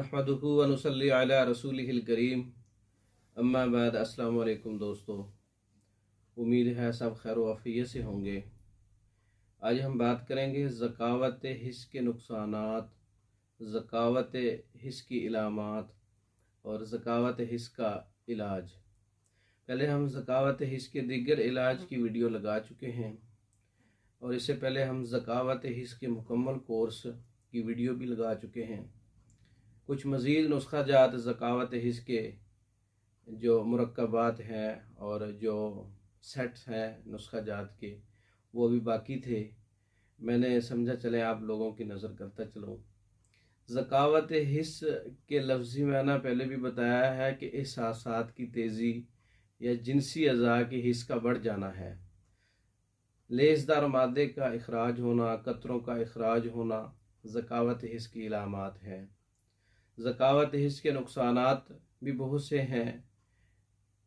नहमदुहु व नुसल्ली अला रसूलिहिल करीम। अम्मा बाद। अस्सलाम वालेकुम दोस्तों, उम्मीद है सब खैर व आफियत से होंगे। आज हम बात करेंगे ज़कावत हिस्स के नुकसानात, ज़कावत हिस्स की इलामात और ज़कावत हिस्स का इलाज। पहले हम ज़कावत हिस्स के दीगर इलाज की वीडियो लगा चुके हैं और इससे पहले हम ज़कावत हिस्स के मुकम्मल कोर्स की वीडियो भी लगा चुके हैं। कुछ मज़ीद नुस्खा जात ज़कावत हिस्स के जो मुरक्कबात हैं और जो सेट्स हैं नुस्खा जात के, वो भी बाकी थे। मैंने समझा चले आप लोगों की नज़र करता चलूँ। ज़कावत हिस्स के लफ्ज़ी माना पहले भी बताया है कि एहसासात की तेज़ी या जिनसी अज़ा की हिस्स का बढ़ जाना है। लेसदार मादे का इखराज होना, कतरों का इखराज होना ज़कावत हिस्स की इलामात है। ज़कावत हिस्स के नुकसानात भी बहुत से हैं।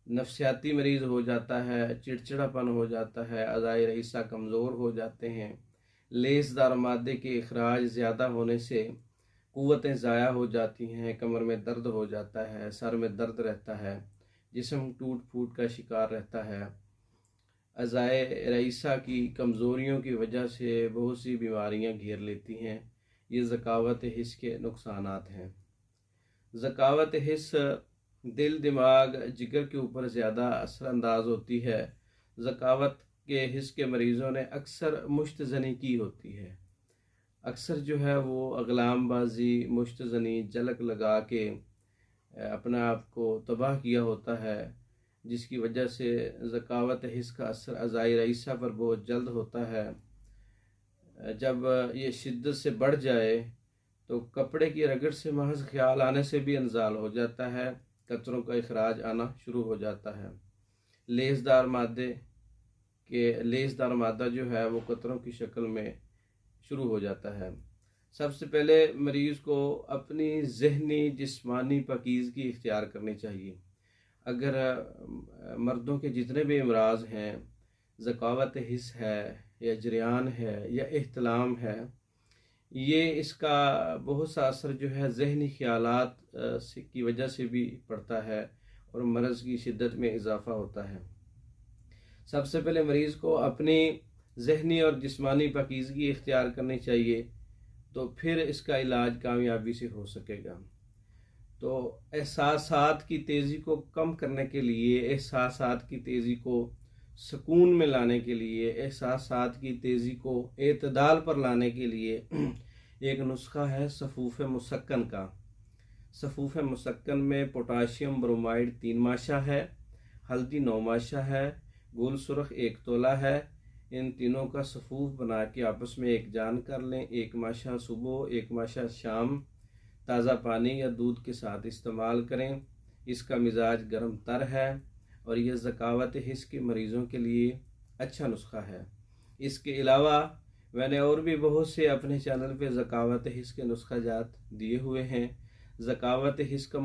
नफ्सियाती मरीज़ हो जाता है, चिड़चिड़ापन हो जाता है, अज़ाए रईसा कमज़ोर हो जाते हैं। लेसदार मादे के इखराज ज़्यादा होने से क़ुव्वतें ज़ाया हो जाती हैं, कमर में दर्द हो जाता है, सर में दर्द रहता है, जिस्म टूट फूट का शिकार रहता है। अज़ाए रईसा की कमज़ोरियों की वजह से बहुत सी बीमारियां घेर लेती हैं। ये ज़कावत हिस्स के नुकसानात हैं। ज़कावत हिस्स दिल, दिमाग, जिगर के ऊपर ज़्यादा असरअंदाज होती है। ज़कावत के हिस्स के मरीज़ों ने अक्सर मुश्तज़नी की होती है। अक्सर जो है वो अगलामबाजी, मुश्तज़नी, झलक लगा के अपने आप को तबाह किया होता है, जिसकी वजह से ज़कावत हिस्स का असर अज़ाए रईसा पर बहुत जल्द होता है। जब ये शिद्दत से बढ़ जाए तो कपड़े की रगड़ से महज ख्याल आने से भी इंजाल हो जाता है, कतरों का इखराज आना शुरू हो जाता है। लेसदार मादा जो है वो कतरों की शक्ल में शुरू हो जाता है। सबसे पहले मरीज़ को अपनी ज़हनी जिस्मानी पाकीज़गी इख्तियार करनी चाहिए। अगर मर्दों के जितने भी अमराज हैं, ज़कावत हिस्स है या जरियान है या इह्तिलाम है, ये इसका बहुत सा असर जो है ज़हनी ख़यालात की वजह से भी पड़ता है और मरज़ की शिद्दत में इजाफ़ा होता है। सबसे पहले मरीज़ को अपनी ज़हनी और जिस्मानी पाकीज़गी इख्तियार करनी चाहिए, तो फिर इसका इलाज कामयाबी से हो सकेगा। तो एहसासात की तेज़ी को कम करने के लिए, एहसासात की तेज़ी को सुकून में लाने के लिए, एहसासात की तेज़ी को एतदाल पर लाने के लिए एक नुस्खा है सफ़ूफ़ मुसक्कन का। सफ़ूफ़ मुसक्कन में पोटाशियम ब्रोमाइड 3 माशा है, हल्दी 9 माशा है, गुल सुरख 1 तोला है। इन तीनों का सफ़ूफ़ बना के आपस में एक जान कर लें। 1 माशा सुबह, 1 माशा शाम ताज़ा पानी या दूध के साथ इस्तेमाल करें। इसका मिजाज गर्म तर है और यह ज़कावत हिस्स के मरीज़ों के लिए अच्छा नुस्खा है। इसके अलावा मैंने और भी बहुत से अपने चैनल पे ज़कावत हिस्स के नुस्खा जात दिए हुए हैं। ज़कावत हिस्स का